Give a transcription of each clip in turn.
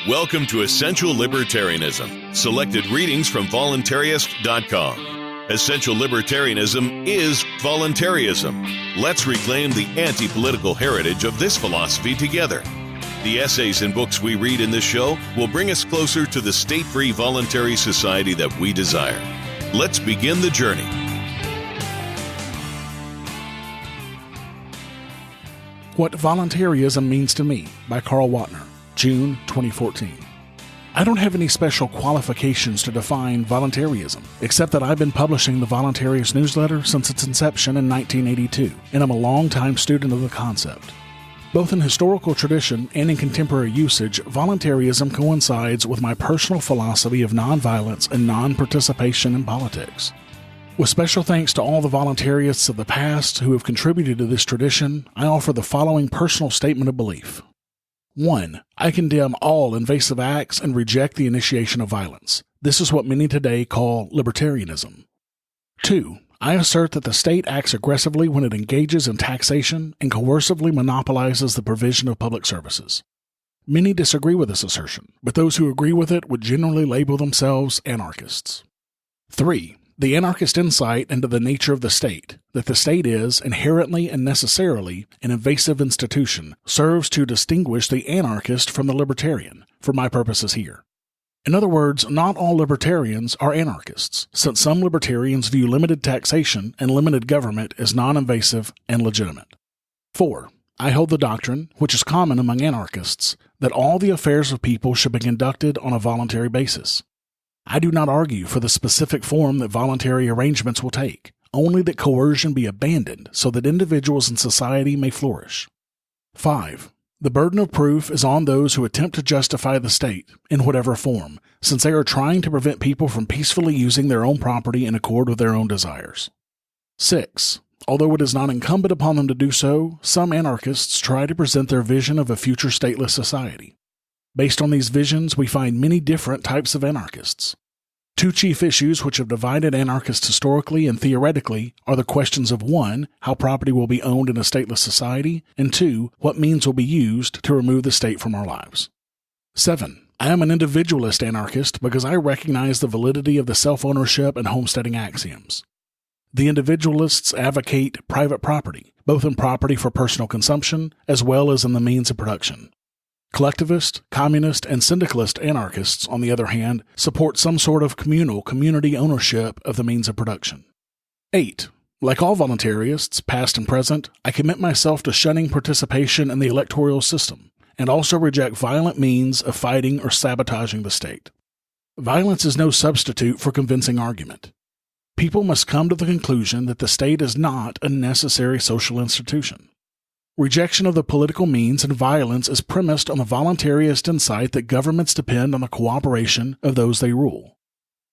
Welcome to Essential Libertarianism, selected readings from Voluntarist.com. Essential Libertarianism is voluntarism. Let's reclaim the anti-political heritage of this philosophy together. The essays and books we read in this show will bring us closer to the state-free voluntary society that we desire. Let's begin the journey. What Voluntaryism Means to Me by Carl Watner, June 2014. I don't have any special qualifications to define voluntarism, except that I've been publishing the Voluntarist newsletter since its inception in 1982, and I'm a long-time student of the concept. Both in historical tradition and in contemporary usage, voluntarism coincides with my personal philosophy of nonviolence and non-participation in politics. With special thanks to all the voluntarists of the past who have contributed to this tradition, I offer the following personal statement of belief. 1. I condemn all invasive acts and reject the initiation of violence. This is what many today call libertarianism. 2. I assert that the state acts aggressively when it engages in taxation and coercively monopolizes the provision of public services. Many disagree with this assertion, but those who agree with it would generally label themselves anarchists. 3. The anarchist insight into the nature of the state, that the state is, inherently and necessarily, an invasive institution, serves to distinguish the anarchist from the libertarian, for my purposes here. In other words, not all libertarians are anarchists, since some libertarians view limited taxation and limited government as non-invasive and legitimate. 4. I hold the doctrine, which is common among anarchists, that all the affairs of people should be conducted on a voluntary basis. I do not argue for the specific form that voluntary arrangements will take, only that coercion be abandoned so that individuals in society may flourish. 5. The burden of proof is on those who attempt to justify the state, in whatever form, since they are trying to prevent people from peacefully using their own property in accord with their own desires. 6. Although it is not incumbent upon them to do so, some anarchists try to present their vision of a future stateless society. Based on these visions, we find many different types of anarchists. 2 chief issues which have divided anarchists historically and theoretically are the questions of 1, how property will be owned in a stateless society, and 2, what means will be used to remove the state from our lives. 7. I am an individualist anarchist because I recognize the validity of the self-ownership and homesteading axioms. The individualists advocate private property, both in property for personal consumption as well as in the means of production. Collectivist, communist, and syndicalist anarchists, on the other hand, support some sort of community ownership of the means of production. 8. Like all voluntarists, past and present, I commit myself to shunning participation in the electoral system, and also reject violent means of fighting or sabotaging the state. Violence is no substitute for convincing argument. People must come to the conclusion that the state is not a necessary social institution. Rejection of the political means and violence is premised on the voluntarist insight that governments depend on the cooperation of those they rule.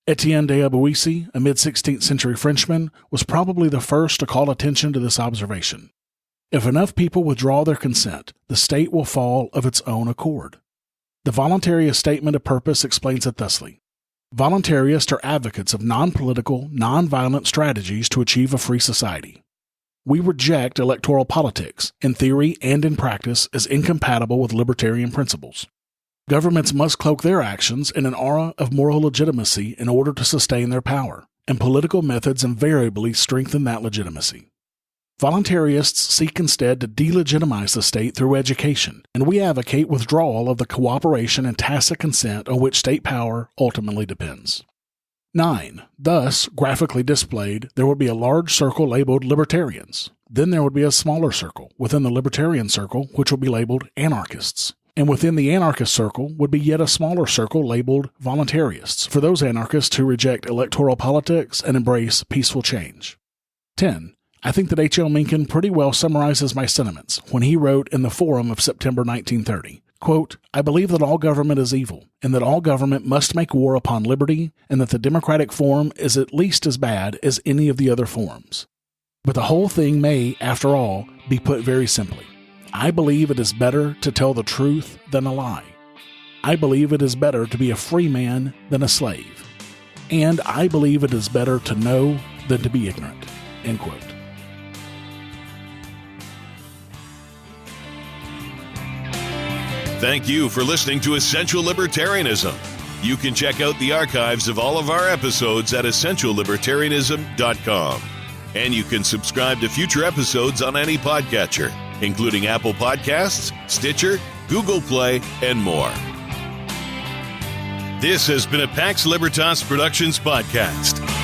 Etienne de Aboisi, a mid-16th century Frenchman, was probably the first to call attention to this observation. If enough people withdraw their consent, the state will fall of its own accord. The voluntarist statement of purpose explains it thusly. Voluntarists are advocates of non-political, non-violent strategies to achieve a free society. We reject electoral politics, in theory and in practice, as incompatible with libertarian principles. Governments must cloak their actions in an aura of moral legitimacy in order to sustain their power, and political methods invariably strengthen that legitimacy. Voluntarists seek instead to delegitimize the state through education, and we advocate withdrawal of the cooperation and tacit consent on which state power ultimately depends. 9. Thus, graphically displayed, there would be a large circle labeled libertarians. Then there would be a smaller circle within the libertarian circle, which would be labeled anarchists. And within the anarchist circle would be yet a smaller circle labeled voluntarists, for those anarchists who reject electoral politics and embrace peaceful change. 10. I think that H.L. Mencken pretty well summarizes my sentiments when he wrote in the Forum of September 1930, quote, I believe that all government is evil, and that all government must make war upon liberty, and that the democratic form is at least as bad as any of the other forms. But the whole thing may, after all, be put very simply. I believe it is better to tell the truth than a lie. I believe it is better to be a free man than a slave. And I believe it is better to know than to be ignorant. End quote. Thank you for listening to Essential Libertarianism. You can check out the archives of all of our episodes at essentiallibertarianism.com. And you can subscribe to future episodes on any podcatcher, including Apple Podcasts, Stitcher, Google Play, and more. This has been a Pax Libertas Productions podcast.